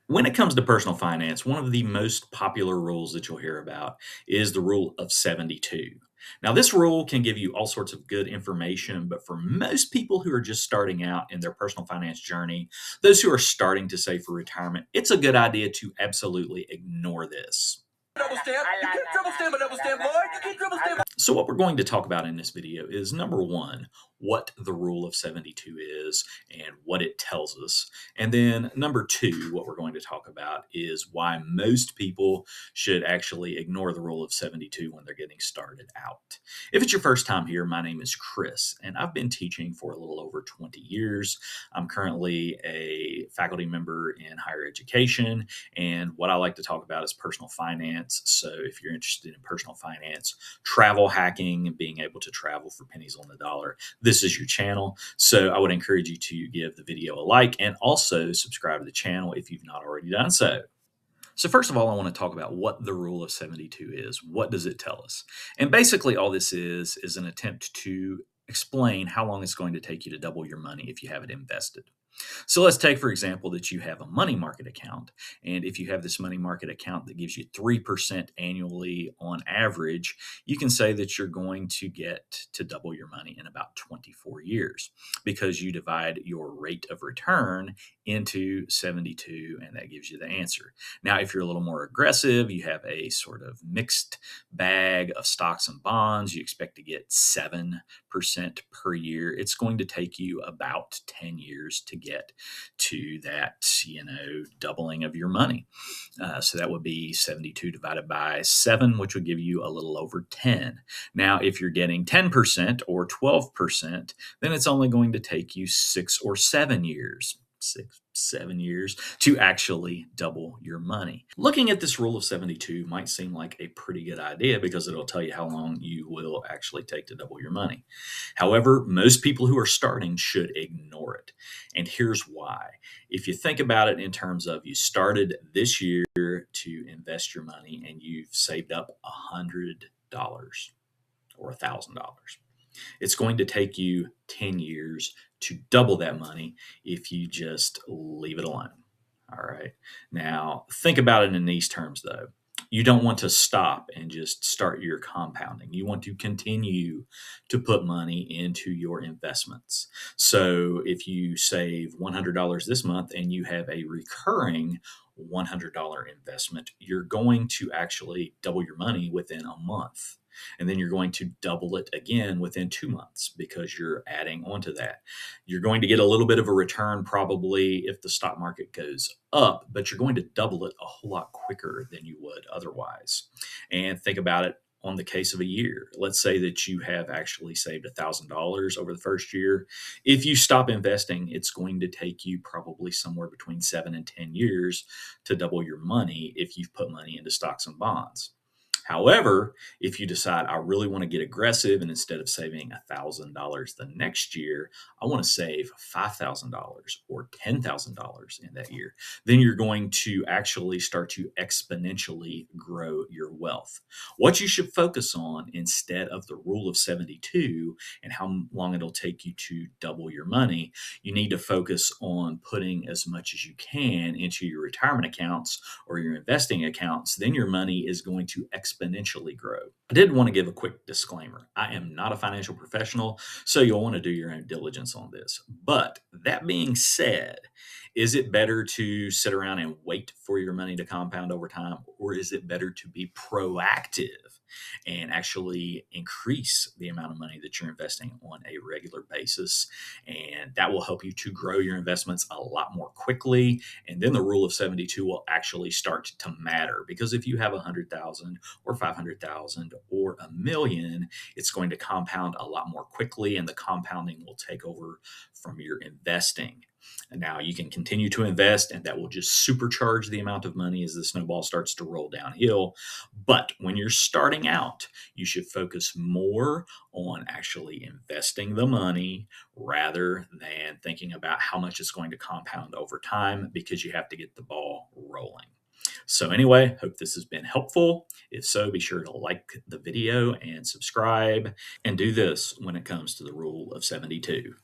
When it comes to personal finance, one of the most popular rules that you'll hear about is the rule of 72. Now, this rule can give you all sorts of good information, but for most people who are just starting out in their personal finance journey, those who are starting to save for retirement, it's a good idea to absolutely ignore this. Double stamp. You can't triple stamp a double stamp, Lloyd. You can't triple stamp. So, what we're going to talk about in this video is number one, what the rule of 72 is and what it tells us. And then number two, what we're going to talk about is why most people should actually ignore the rule of 72 when they're getting started out. If it's your first time here, my name is Chris, and I've been teaching for a little over 20 years. I'm currently a faculty member in higher education, and what I like to talk about is personal finance. So, if you're interested in personal finance, travel hacking, and being able to travel for pennies on the dollar, this is your channel. So I would encourage you to give the video a like and also subscribe to the channel if you've not already done so. So first of all, I want to talk about what the rule of 72 is. What does it tell us? And basically all this is an attempt to explain how long it's going to take you to double your money if you have it invested. So let's take, for example, that you have a money market account. And if you have this money market account that gives you 3% annually on average, you can say that you're going to get to double your money in about 24 years because you divide your rate of return into 72, and that gives you the answer. Now, if you're a little more aggressive, you have a sort of mixed bag of stocks and bonds, you expect to get 7% per year. It's going to take you about 10 years to get to that, doubling of your money. So that would be 72 divided by 7, which would give you a little over 10. Now, if you're getting 10% or 12%, then it's only going to take you 6 or 7 years to actually double your money. Looking at this rule of 72 might seem like a pretty good idea because it'll tell you how long you will actually take to double your money. However, most people who are starting should ignore it. And here's why. If you think about it in terms of you started this year to invest your money and you've saved up $100 or $1,000, it's going to take you 10 years to double that money if you just leave it alone. All right. Now, think about it in these terms, though. You don't want to stop and just start your compounding. You want to continue to put money into your investments. So if you save $100 this month and you have a recurring $100 investment, you're going to actually double your money within a month. And then you're going to double it again within 2 months because you're adding onto that. You're going to get a little bit of a return probably if the stock market goes up, but you're going to double it a whole lot quicker than you would otherwise. And think about it on the case of a year. Let's say that you have actually saved $1,000 over the first year. If you stop investing, it's going to take you probably somewhere between 7 and 10 years to double your money if you've put money into stocks and bonds. However, if you decide I really want to get aggressive and instead of saving $1,000 the next year, I want to save $5,000 or $10,000 in that year, then you're going to actually start to exponentially grow your wealth. What you should focus on instead of the rule of 72 and how long it'll take you to double your money, you need to focus on putting as much as you can into your retirement accounts or your investing accounts. Then your money is going to exponentially grow. I did want to give a quick disclaimer. I am not a financial professional, so you'll want to do your own diligence on this. But that being said, is it better to sit around and wait for your money to compound over time, or is it better to be proactive and actually increase the amount of money that you're investing on a regular basis? And that will help you to grow your investments a lot more quickly. And then the rule of 72 will actually start to matter because if you have 100,000 or 500,000 or a million, it's going to compound a lot more quickly and the compounding will take over from your investing. And now you can continue to invest, and that will just supercharge the amount of money as the snowball starts to roll downhill. But when you're starting out, you should focus more on actually investing the money rather than thinking about how much it's going to compound over time because you have to get the ball rolling. So, anyway, hope this has been helpful. If so, be sure to like the video and subscribe, and do this when it comes to the rule of 72.